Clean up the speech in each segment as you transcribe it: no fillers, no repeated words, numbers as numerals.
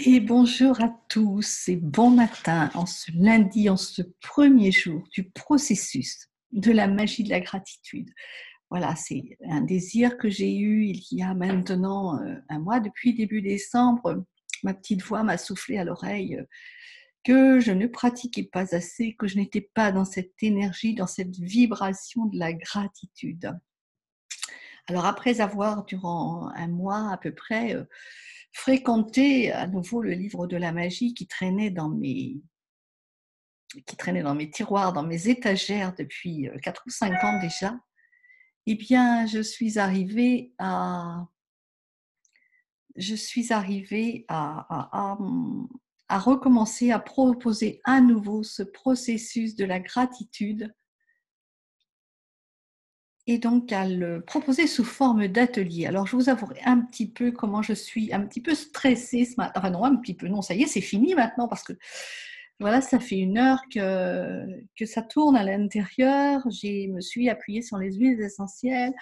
Et bonjour à tous et bon matin en ce lundi, en ce premier jour du processus de la magie de la gratitude. Voilà, c'est un désir que j'ai eu il y a maintenant un mois, depuis début décembre. Ma petite voix m'a soufflé à l'oreille que je ne pratiquais pas assez, que je n'étais pas dans cette énergie, dans cette vibration de la gratitude. Alors après avoir, durant un mois à peu près, fréquenté à nouveau le livre de la magie qui traînait dans mes tiroirs, dans mes étagères depuis 4 ou 5 ans déjà, eh bien, je suis arrivée à recommencer à proposer à nouveau ce processus de la gratitude et donc à le proposer sous forme d'atelier. Alors, je vous avouerai un petit peu comment je suis un petit peu stressée ce matin. Enfin non, un petit peu, non, ça y est, c'est fini maintenant parce que voilà, ça fait 1 heure que ça tourne à l'intérieur. Je me suis appuyée sur les huiles essentielles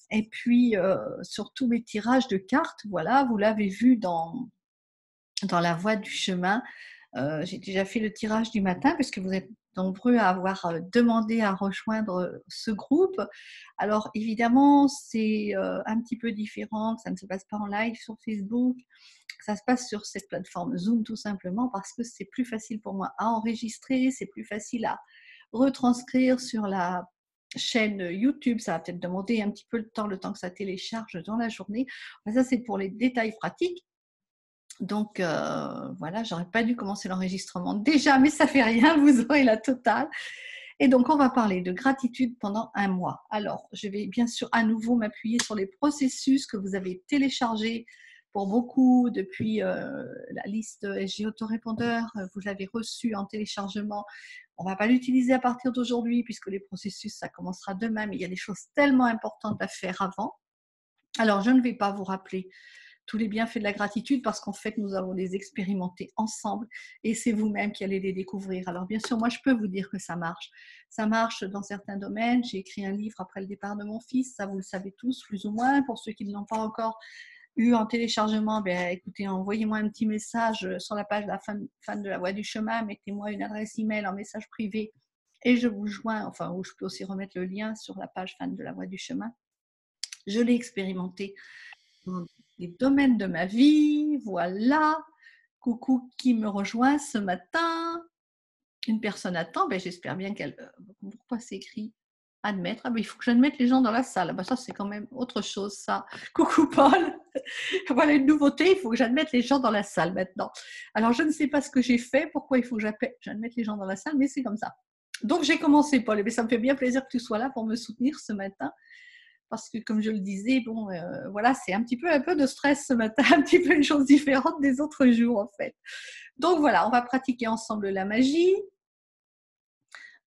et puis sur tous mes tirages de cartes. Voilà, vous l'avez vu dans la voie du chemin. J'ai déjà fait le tirage du matin puisque vous êtes nombreux à avoir demandé à rejoindre ce groupe. Alors évidemment, c'est un petit peu différent, ça ne se passe pas en live sur Facebook, ça se passe sur cette plateforme Zoom tout simplement parce que c'est plus facile pour moi à enregistrer, c'est plus facile à retranscrire sur la chaîne YouTube. Ça va peut-être demander un petit peu le temps que ça télécharge dans la journée. Ça, c'est pour les détails pratiques. Donc voilà, j'aurais pas dû commencer l'enregistrement déjà, mais ça fait rien, vous aurez la totale. Et donc on va parler de gratitude pendant un mois. Alors, je vais bien sûr à nouveau m'appuyer sur les processus que vous avez téléchargés pour beaucoup depuis la liste SG Autorépondeur. Vous l'avez reçu en téléchargement. On ne va pas l'utiliser à partir d'aujourd'hui puisque les processus, ça commencera demain, mais il y a des choses tellement importantes à faire avant. Alors, je ne vais pas vous rappeler tous les bienfaits de la gratitude parce qu'en fait, nous allons les expérimenter ensemble et c'est vous-même qui allez les découvrir. Alors, bien sûr, moi, je peux vous dire que ça marche. Ça marche dans certains domaines. J'ai écrit un livre après le départ de mon fils, ça, vous le savez tous, plus ou moins. Pour ceux qui ne l'ont pas encore eu en téléchargement, écoutez, envoyez-moi un petit message sur la page de la fan de la Voix du Chemin, mettez-moi une adresse email en message privé et je vous joins, enfin, ou je peux aussi remettre le lien sur la page fan de la Voix du Chemin. Je l'ai expérimenté dans les domaines de ma vie. Voilà. Coucou qui me rejoint ce matin. Une personne attend. J'espère bien qu'elle. Pourquoi c'est écrit admettre? Il faut que j'admette les gens dans la salle. Ça, c'est quand même autre chose, ça. Coucou Paul. Voilà une nouveauté. Il faut que j'admette les gens dans la salle maintenant. Alors, je ne sais pas ce que j'ai fait. Pourquoi il faut que j'admette les gens dans la salle, mais c'est comme ça. Donc, j'ai commencé, Paul. Ça me fait bien plaisir que tu sois là pour me soutenir ce matin parce que comme je le disais, voilà, c'est un peu de stress ce matin, un petit peu une chose différente des autres jours en fait. Donc voilà, on va pratiquer ensemble la magie.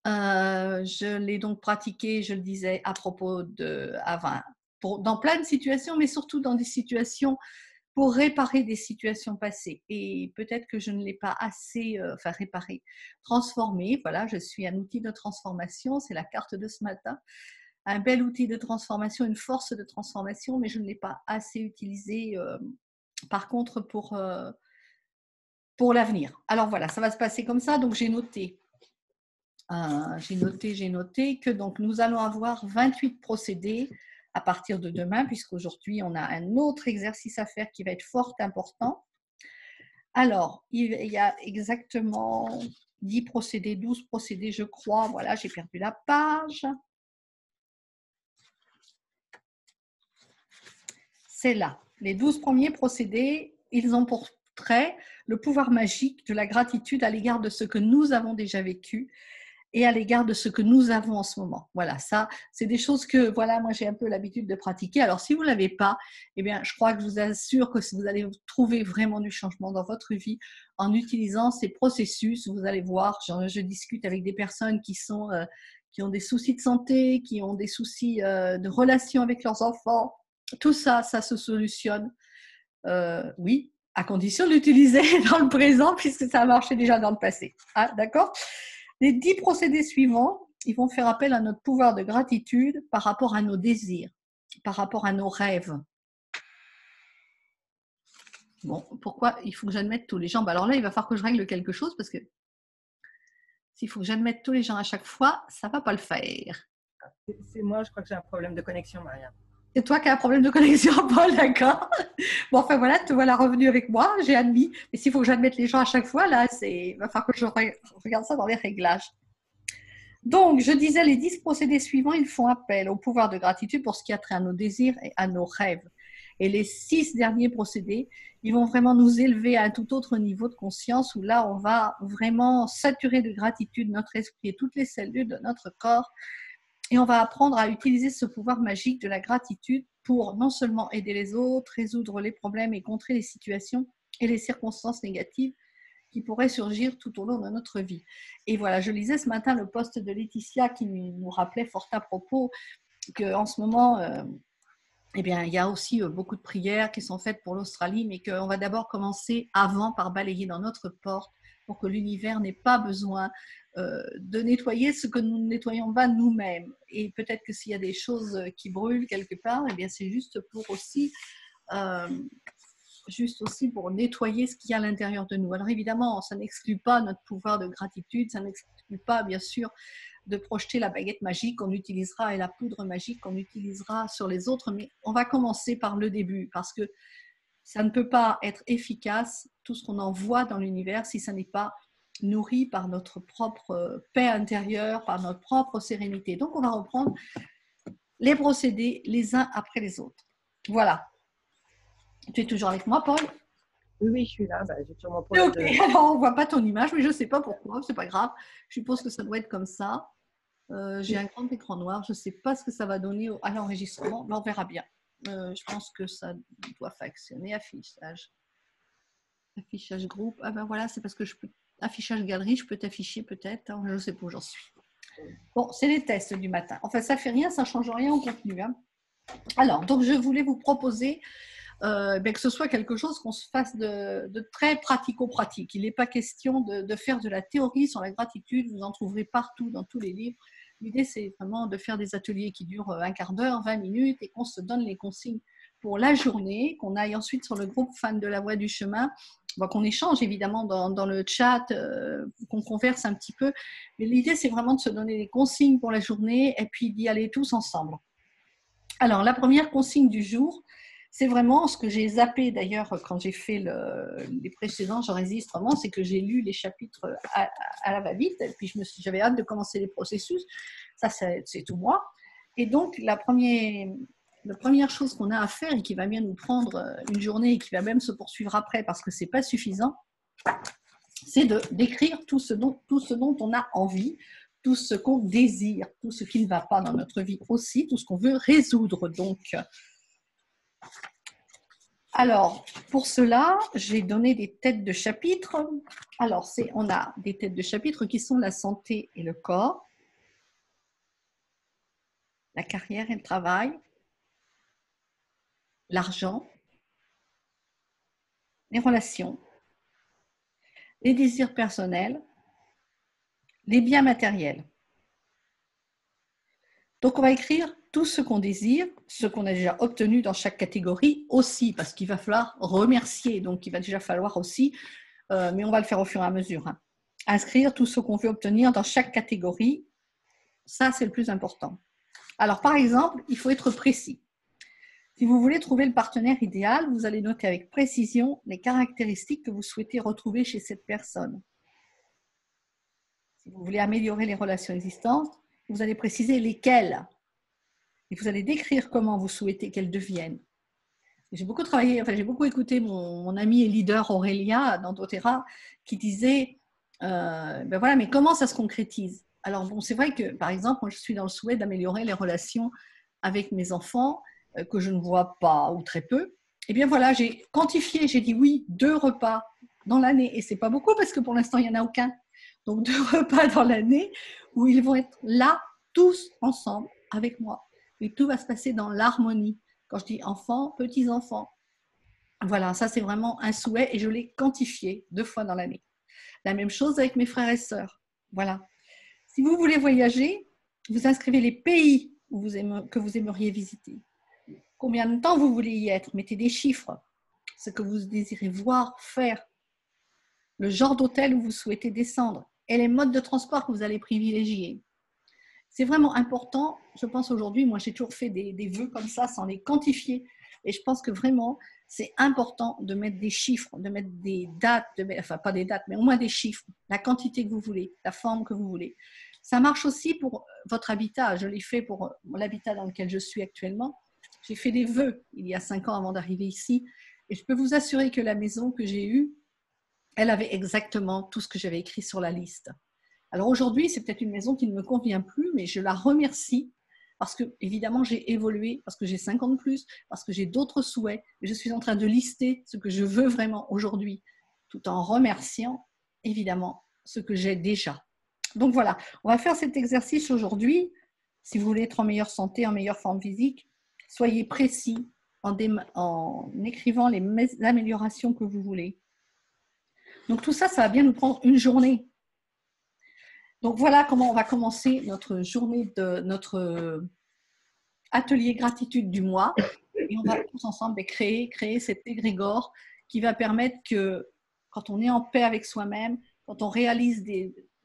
Je l'ai donc pratiqué, je le disais, à propos dans plein de situations, mais surtout dans des situations pour réparer des situations passées. Et peut-être que je ne l'ai pas assez, réparé, transformé. Voilà, je suis un outil de transformation, c'est la carte de ce matin. Un bel outil de transformation, une force de transformation, mais je ne l'ai pas assez utilisé, par contre, pour l'avenir. Alors voilà, ça va se passer comme ça. Donc j'ai noté que donc nous allons avoir 28 procédés à partir de demain, puisqu'aujourd'hui on a un autre exercice à faire qui va être fort important. Alors, il y a exactement 10 procédés, 12 procédés, je crois. Voilà, j'ai perdu la page. C'est là. Les 12 premiers procédés, ils ont pour trait le pouvoir magique de la gratitude à l'égard de ce que nous avons déjà vécu et à l'égard de ce que nous avons en ce moment. Voilà, ça, c'est des choses que, voilà, moi j'ai un peu l'habitude de pratiquer. Alors, si vous ne l'avez pas, je crois que je vous assure que vous allez trouver vraiment du changement dans votre vie en utilisant ces processus. Vous allez voir, je discute avec des personnes qui ont des soucis de santé, qui ont des soucis de relation avec leurs enfants. Tout ça, ça se solutionne, oui, à condition de l'utiliser dans le présent, puisque ça a marché déjà dans le passé. Ah, d'accord ? Les 10 procédés suivants, ils vont faire appel à notre pouvoir de gratitude par rapport à nos désirs, par rapport à nos rêves. Bon, pourquoi il faut que j'admette tous les gens? Alors là, il va falloir que je règle quelque chose parce que s'il faut que j'admette tous les gens à chaque fois, ça ne va pas le faire. C'est moi, je crois que j'ai un problème de connexion, Maria. C'est toi qui as un problème de connexion, Paul, d'accord? Bon, enfin voilà, te voilà revenu avec moi, j'ai admis. Mais s'il faut que j'admette les gens à chaque fois, là, il va falloir que je regarde ça dans les réglages. Donc, je disais, les 10 procédés suivants, ils font appel au pouvoir de gratitude pour ce qui a trait à nos désirs et à nos rêves. Et les 6 derniers procédés, ils vont vraiment nous élever à un tout autre niveau de conscience où là, on va vraiment saturer de gratitude notre esprit et toutes les cellules de notre corps. Et on va apprendre à utiliser ce pouvoir magique de la gratitude pour non seulement aider les autres, résoudre les problèmes et contrer les situations et les circonstances négatives qui pourraient surgir tout au long de notre vie. Et voilà, je lisais ce matin le post de Laetitia qui nous rappelait fort à propos qu'en ce moment, eh bien, il y a aussi beaucoup de prières qui sont faites pour l'Australie, mais qu'on va d'abord commencer avant par balayer dans notre porte pour que l'univers n'ait pas besoin de nettoyer ce que nous ne nettoyons pas nous-mêmes. Et peut-être que s'il y a des choses qui brûlent quelque part, eh bien, c'est juste aussi pour nettoyer ce qu'il y a à l'intérieur de nous. Alors évidemment, ça n'exclut pas notre pouvoir de gratitude, ça n'exclut pas bien sûr de projeter la baguette magique qu'on utilisera et la poudre magique qu'on utilisera sur les autres, mais on va commencer par le début parce que ça ne peut pas être efficace, tout ce qu'on envoie dans l'univers, si ça n'est pas nourri par notre propre paix intérieure, par notre propre sérénité. Donc on va reprendre les procédés les uns après les autres. Voilà. Tu es toujours avec moi, Paul? Oui, oui, je suis là. Bah, j'ai toujours mon Ok, problème de. alors on ne voit pas ton image, mais je ne sais pas pourquoi, c'est pas grave. Je suppose que ça doit être comme ça. J'ai un grand écran noir, je ne sais pas ce que ça va donner à l'enregistrement, mais on verra bien. Je pense que ça doit fonctionner. Affichage groupe. Ah ben voilà, c'est parce que affichage galerie, je peux t'afficher peut-être. Je ne sais pas où j'en suis. Bon, c'est les tests du matin. Enfin, ça ne fait rien, ça ne change rien au contenu. Hein. Alors, donc je voulais vous proposer que ce soit quelque chose qu'on se fasse de très pratico-pratique. Il n'est pas question de faire de la théorie sur la gratitude, vous en trouverez partout dans tous les livres. L'idée, c'est vraiment de faire des ateliers qui durent un quart d'heure, 20 minutes, et qu'on se donne les consignes pour la journée, qu'on aille ensuite sur le groupe Fans de la Voie du Chemin, qu'on échange évidemment dans le chat, qu'on converse un petit peu. Mais l'idée, c'est vraiment de se donner les consignes pour la journée et puis d'y aller tous ensemble. Alors, la première consigne du jour, c'est vraiment ce que j'ai zappé d'ailleurs quand j'ai fait les précédents enregistrements, c'est que j'ai lu les chapitres à la va-vite, et puis j'avais hâte de commencer les processus. Ça, c'est tout moi. Et donc, la première chose qu'on a à faire et qui va bien nous prendre une journée et qui va même se poursuivre après parce que ce n'est pas suffisant, c'est d'écrire tout ce dont on a envie, tout ce qu'on désire, tout ce qui ne va pas dans notre vie aussi, tout ce qu'on veut résoudre. Donc, alors, pour cela, j'ai donné des têtes de chapitre. Alors, on a des têtes de chapitre qui sont la santé et le corps, la carrière et le travail, l'argent, les relations, les désirs personnels, les biens matériels. Donc, on va écrire tout ce qu'on désire, ce qu'on a déjà obtenu dans chaque catégorie aussi, parce qu'il va falloir remercier. Donc, il va déjà falloir aussi, mais on va le faire au fur et à mesure, hein, inscrire tout ce qu'on veut obtenir dans chaque catégorie. Ça, c'est le plus important. Alors, par exemple, il faut être précis. Si vous voulez trouver le partenaire idéal, vous allez noter avec précision les caractéristiques que vous souhaitez retrouver chez cette personne. Si vous voulez améliorer les relations existantes, vous allez préciser lesquelles. Et vous allez décrire comment vous souhaitez qu'elles deviennent. J'ai beaucoup travaillé, j'ai beaucoup écouté mon ami et leader Aurélia dans doTERRA qui disait voilà, mais comment ça se concrétise? Alors, bon, c'est vrai que, par exemple, moi, je suis dans le souhait d'améliorer les relations avec mes enfants que je ne vois pas ou très peu. Et bien voilà, j'ai quantifié, j'ai dit oui, 2 repas dans l'année. Et ce n'est pas beaucoup parce que pour l'instant, il n'y en a aucun. Donc, 2 repas dans l'année où ils vont être là, tous ensemble, avec moi. Et tout va se passer dans l'harmonie. Quand je dis enfants, petits-enfants. Voilà, ça c'est vraiment un souhait et je l'ai quantifié 2 fois dans l'année. La même chose avec mes frères et sœurs. Voilà. Si vous voulez voyager, vous inscrivez les pays que vous aimeriez visiter. Combien de temps vous voulez y être? Mettez des chiffres. ce que vous désirez voir, faire, le genre d'hôtel où vous souhaitez descendre et les modes de transport que vous allez privilégier. C'est vraiment important, je pense aujourd'hui, moi j'ai toujours fait des vœux comme ça sans les quantifier. Et je pense que vraiment, c'est important de mettre des chiffres, de mettre des dates, enfin pas des dates, mais au moins des chiffres, la quantité que vous voulez, la forme que vous voulez. Ça marche aussi pour votre habitat. Je l'ai fait pour l'habitat dans lequel je suis actuellement. J'ai fait des vœux il y a 5 ans avant d'arriver ici. Et je peux vous assurer que la maison que j'ai eue, elle avait exactement tout ce que j'avais écrit sur la liste. Alors aujourd'hui, c'est peut-être une maison qui ne me convient plus, mais je la remercie parce que, évidemment, j'ai évolué, parce que j'ai 50 de plus, parce que j'ai d'autres souhaits. Et je suis en train de lister ce que je veux vraiment aujourd'hui, tout en remerciant, évidemment, ce que j'ai déjà. Donc voilà, on va faire cet exercice aujourd'hui. Si vous voulez être en meilleure santé, en meilleure forme physique, soyez précis en écrivant les améliorations que vous voulez. Donc tout ça, ça va bien nous prendre une journée. Donc voilà comment on va commencer notre journée de notre atelier gratitude du mois. Et on va tous ensemble créer cet égrégore qui va permettre que quand on est en paix avec soi-même, quand on réalise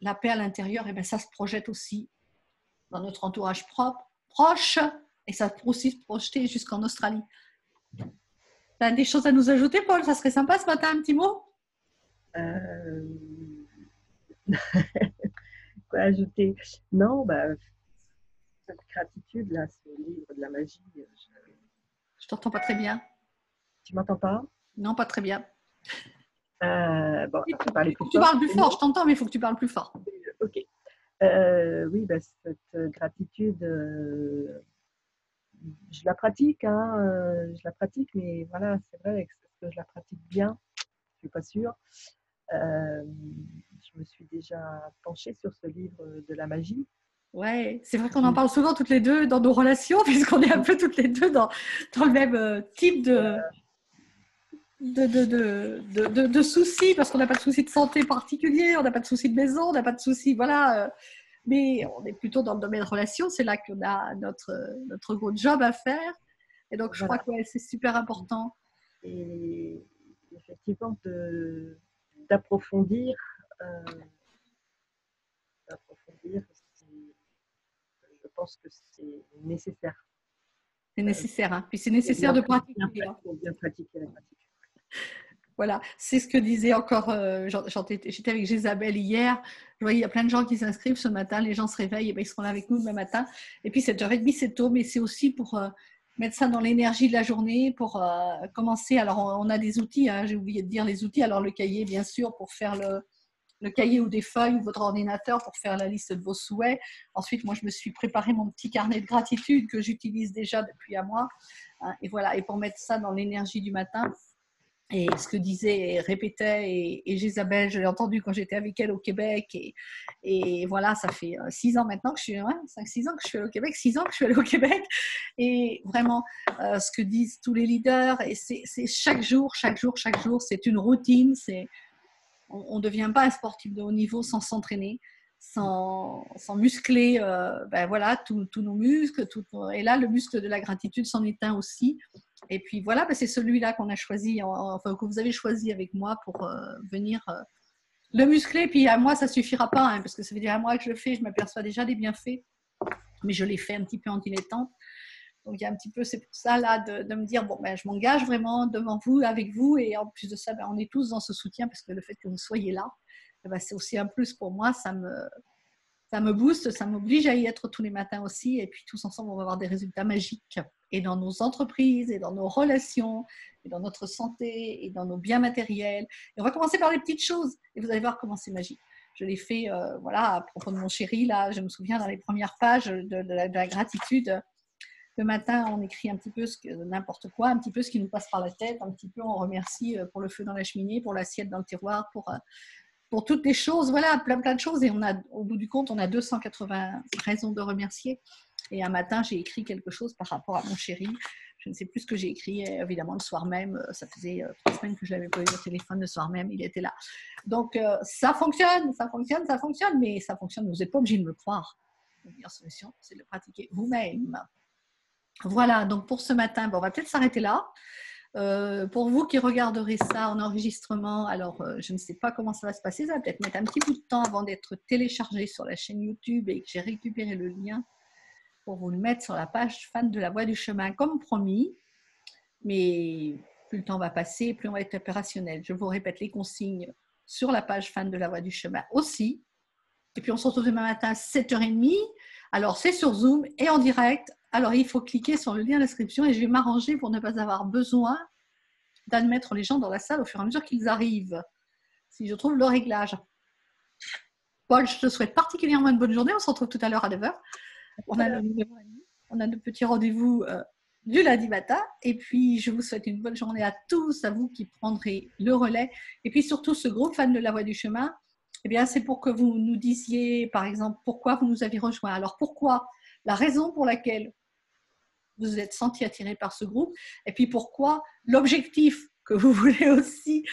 la paix à l'intérieur, et bien ça se projette aussi dans notre entourage proche, et ça peut aussi se projeter jusqu'en Australie. Tu as des choses à nous ajouter, Paul? Ça serait sympa ce matin, un petit mot? Quoi ajouter? Non, bah, cette gratitude, là, ce livre de la magie. Je t'entends pas très bien. Tu m'entends pas? Non, pas très bien. Bon, Il faut parler que plus tu fort. parles plus fort, je t'entends, mais il faut que tu parles plus fort. Ok. Oui, bah, cette gratitude, je la pratique, hein, je la pratique, mais voilà, c'est vrai que je la pratique bien, je suis pas sûre. Je me suis déjà penchée sur ce livre de la magie. Ouais, c'est vrai qu'on en parle souvent toutes les deux dans nos relations, puisqu'on est un peu toutes les deux dans le même type de soucis, parce qu'on n'a pas de soucis de santé particulier, on n'a pas de soucis de maison, on n'a pas de soucis, voilà. Mais on est plutôt dans le domaine de relations, c'est là qu'on a notre gros job à faire. Et donc, je crois que ouais, c'est super important. Et effectivement, d'approfondir, je pense que c'est nécessaire. C'est nécessaire, hein. Puis c'est nécessaire de pratiquer. Pour bien pratiquer la gratitude. Voilà, c'est ce que disait encore, j'étais avec Jézabel hier, je voyais il y a plein de gens qui s'inscrivent ce matin, les gens se réveillent, et bien ils seront là avec nous demain matin. Et puis 7h30 c'est tôt, mais c'est aussi pour mettre ça dans l'énergie de la journée, pour commencer. Alors on a des outils, hein, j'ai oublié de dire les outils, alors le cahier bien sûr pour faire le cahier ou des feuilles ou votre ordinateur pour faire la liste de vos souhaits. Ensuite, moi je me suis préparé mon petit carnet de gratitude que j'utilise déjà depuis un mois. Hein, et voilà, et pour mettre ça dans l'énergie du matin. Et ce que disait et répétait et Jézabel, je l'ai entendu quand j'étais avec elle au Québec. Et voilà, ça fait 6 ans maintenant que je suis, 5-6 ans que je suis allée au Québec, 6 ans que je suis allée au Québec. Et vraiment, ce que disent tous les leaders, et c'est chaque jour, c'est une routine. On ne devient pas un sportif de haut niveau sans s'entraîner, sans muscler ben voilà, tous nos muscles. Et là, le muscle de la gratitude s'en est un aussi. Et puis voilà, ben c'est celui-là qu'on a choisi, enfin que vous avez choisi avec moi pour venir le muscler. Puis à moi, ça ne suffira pas, hein, parce que ça veut dire à moi que je le fais, je m'aperçois déjà des bienfaits, mais je l'ai fait un petit peu en dilettante. Donc il y a un petit peu, c'est pour ça là de me dire, bon ben je m'engage vraiment devant vous, avec vous, et en plus de ça, ben, on est tous dans ce soutien, parce que le fait que vous soyez là, ben, c'est aussi un plus pour moi, ça me booste, ça m'oblige à y être tous les matins aussi, et puis tous ensemble, on va avoir des résultats magiques, et dans nos entreprises, et dans nos relations, et dans notre santé, et dans nos biens matériels. Et on va commencer par les petites choses, et vous allez voir comment c'est magique. Je l'ai fait, voilà, à propos de mon chéri, là, je me souviens dans les premières pages de la gratitude. Le matin, on écrit un petit peu n'importe quoi, un petit peu ce qui nous passe par la tête, un petit peu on remercie pour le feu dans la cheminée, pour l'assiette dans le tiroir, pour toutes les choses, voilà, plein de choses. Et au bout du compte, on a 280 raisons de remercier. Et un matin, j'ai écrit quelque chose par rapport à mon chéri. Je ne sais plus ce que j'ai écrit, évidemment, le soir même. Ça faisait 3 semaines que je ne l'avais pas eu au téléphone, le soir même, il était là. Donc, ça fonctionne, mais ça fonctionne, vous n'êtes pas obligé de me croire. La meilleure solution, c'est de le pratiquer vous-même. Voilà, donc pour ce matin, on va peut-être s'arrêter là. Pour vous qui regarderez ça en enregistrement, alors je ne sais pas comment ça va se passer, ça va peut-être mettre un petit bout de temps avant d'être téléchargé sur la chaîne YouTube et que j'ai récupéré le lien pour vous le mettre sur la page fan de la Voie du Chemin comme promis. Mais plus le temps va passer, plus on va être opérationnel. Je vous répète les consignes sur la page fan de la Voie du Chemin aussi. Et puis on se retrouve demain matin à 7h30. Alors c'est sur Zoom et en direct. Alors il faut cliquer sur le lien d'inscription et je vais m'arranger pour ne pas avoir besoin d'admettre les gens dans la salle au fur et à mesure qu'ils arrivent. Si je trouve le réglage. Paul, je te souhaite particulièrement une bonne journée. On se retrouve tout à l'heure à 9h. On a nos petits rendez-vous du lundi matin. Et puis, je vous souhaite une bonne journée à tous, à vous qui prendrez le relais. Et puis surtout, ce groupe fan de la Voie du Chemin, eh bien, c'est pour que vous nous disiez, par exemple, pourquoi vous nous avez rejoints. Alors, pourquoi? La raison pour laquelle vous vous êtes senti attiré par ce groupe. Et puis, pourquoi l'objectif que vous voulez aussi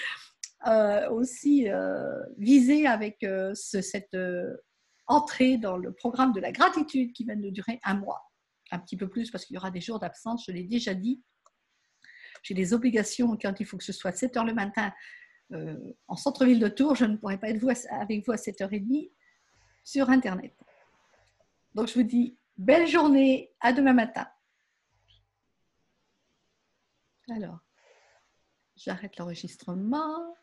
viser avec cette entrée dans le programme de la gratitude qui va nous durer 1 mois. Un petit peu plus parce qu'il y aura des jours d'absence, je l'ai déjà dit. J'ai des obligations quand il faut que ce soit 7h le matin en centre-ville de Tours. Je ne pourrai pas être avec vous à 7h30 sur Internet. Donc je vous dis belle journée, à demain matin. Alors, j'arrête l'enregistrement.